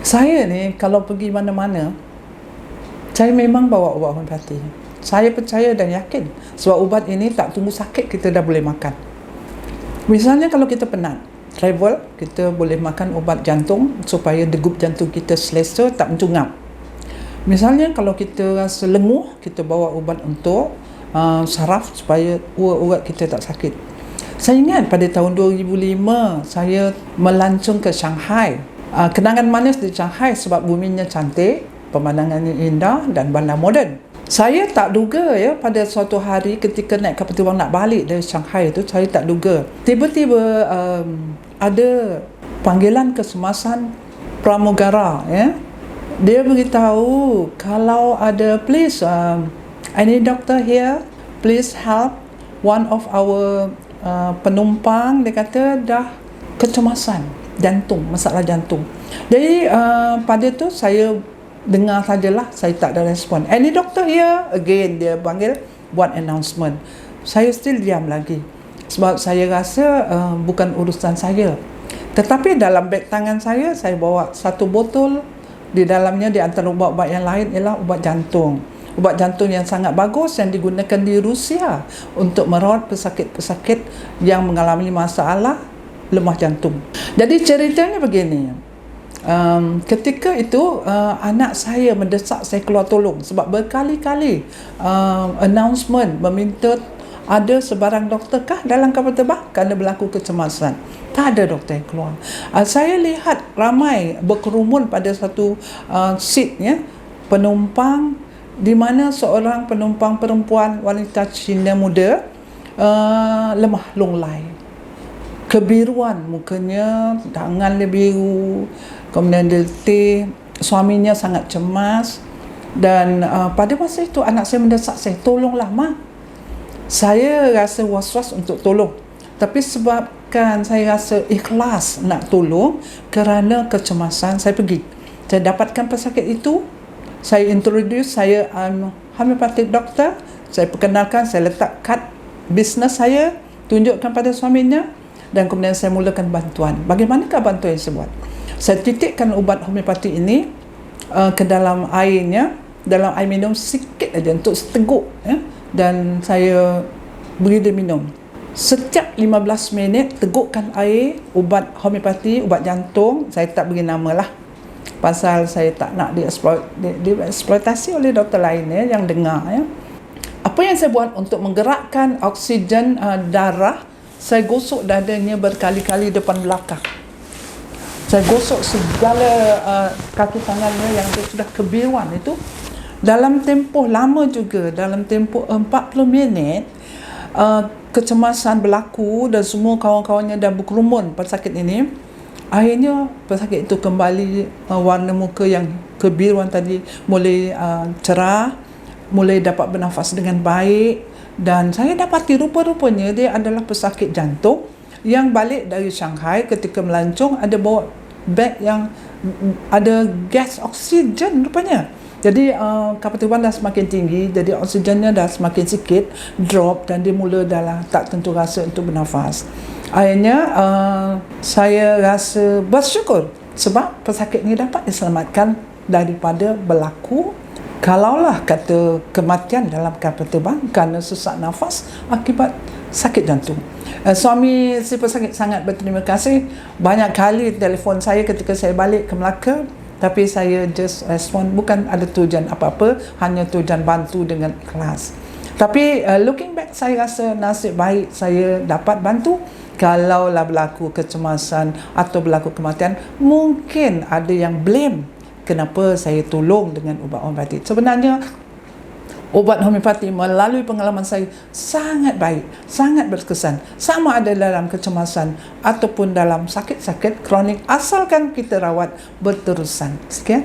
Saya ni kalau pergi mana-mana, saya memang bawa ubat homeopati. Saya percaya dan yakin sebab ubat ini tak tunggu sakit kita dah boleh makan. Misalnya kalau kita penat, travel, kita boleh makan ubat jantung supaya degup jantung kita selesa, tak mencungap. Misalnya kalau kita rasa lenguh, kita bawa ubat untuk saraf supaya urat kita tak sakit. Saya ingat pada tahun 2005 saya melancong ke Shanghai. Kenangan manis di Shanghai sebab buminya cantik, pemandangannya indah dan bandar moden. Saya tak duga ya, pada suatu hari ketika naik kapal terbang nak balik dari Shanghai tu, saya tak duga tiba-tiba ada panggilan kecemasan pramugara ya. Dia beritahu kalau ada please any doctor here, please help one of our penumpang, dia kata dah kecemasan jantung, masalah jantung. Jadi pada tu saya dengar sajalah, saya tak ada respon. Any doctor here? Again dia panggil buat announcement. Saya still diam lagi sebab saya rasa bukan urusan saya. Tetapi dalam beg tangan saya bawa satu botol, di dalamnya di antara ubat-ubat yang lain ialah ubat jantung. Ubat jantung yang sangat bagus yang digunakan di Rusia untuk merawat pesakit-pesakit yang mengalami masalah lemah jantung. Jadi ceritanya begini. Ketika itu anak saya mendesak saya keluar tolong sebab berkali-kali announcement meminta ada sebarang doktor kah dalam kapal terbang kerana berlaku kecemasan. Tak ada doktor yang keluar. Saya lihat ramai berkerumun pada satu seat ya, penumpang, di mana seorang penumpang perempuan wanita Cina muda lemah lunglai, kebiruan mukanya, tangan dia biru, kemudian dia letih, suaminya sangat cemas. Dan pada masa itu anak saya mendesak saya, tolonglah Ma. Saya rasa was-was untuk tolong, tapi sebabkan saya rasa ikhlas nak tolong kerana kecemasan, saya pergi. Saya dapatkan pesakit itu, saya introduce, saya homeopathic doctor, saya perkenalkan, saya letak kad bisnes saya, tunjukkan pada suaminya, dan kemudian saya mulakan bantuan. Bagaimanakah bantuan yang saya buat? Saya titikkan ubat homeopati ini ke dalam airnya, dalam air minum sikit aja untuk seteguk ya, dan saya beri dia minum. Setiap 15 minit tegukkan air ubat homeopati, ubat jantung. Saya tak beri nama lah, pasal saya tak nak dieksploitasi oleh doktor lain ya, yang dengar ya. Apa yang saya buat untuk menggerakkan oksigen darah, saya gosok dadanya berkali-kali depan belakang. Saya gosok segala kaki tangannya yang sudah kebiruan itu. Dalam tempoh lama juga, dalam tempoh 40 minit, kecemasan berlaku dan semua kawan-kawannya dah berkerumun pesakit ini. Akhirnya pesakit itu kembali, warna muka yang kebiruan tadi mulai cerah, mulai dapat bernafas dengan baik. Dan saya dapati rupa-rupanya dia adalah pesakit jantung yang balik dari Shanghai. Ketika melancong ada bawa beg yang ada gas oksigen rupanya. Jadi kapal terbang dah semakin tinggi, jadi oksigennya dah semakin sikit, drop, dan dia mula dah tak tentu rasa untuk bernafas. Akhirnya saya rasa bersyukur sebab pesakit ni dapat diselamatkan daripada berlaku, kalaulah kata, kematian dalam kapal terbang kerana sesak nafas akibat sakit jantung. Suami si pesakit sangat berterima kasih. Banyak kali telefon saya ketika saya balik ke Melaka, tapi saya just respon bukan ada tujuan apa-apa, hanya tujuan bantu dengan ikhlas. Tapi looking back, saya rasa nasib baik saya dapat bantu. Kalaulah berlaku kecemasan atau berlaku kematian, mungkin ada yang blame kenapa saya tolong dengan ubat homeopati. Sebenarnya ubat homeopati melalui pengalaman saya sangat baik, sangat berkesan. Sama ada dalam kecemasan ataupun dalam sakit-sakit kronik, asalkan kita rawat berterusan. Sekian.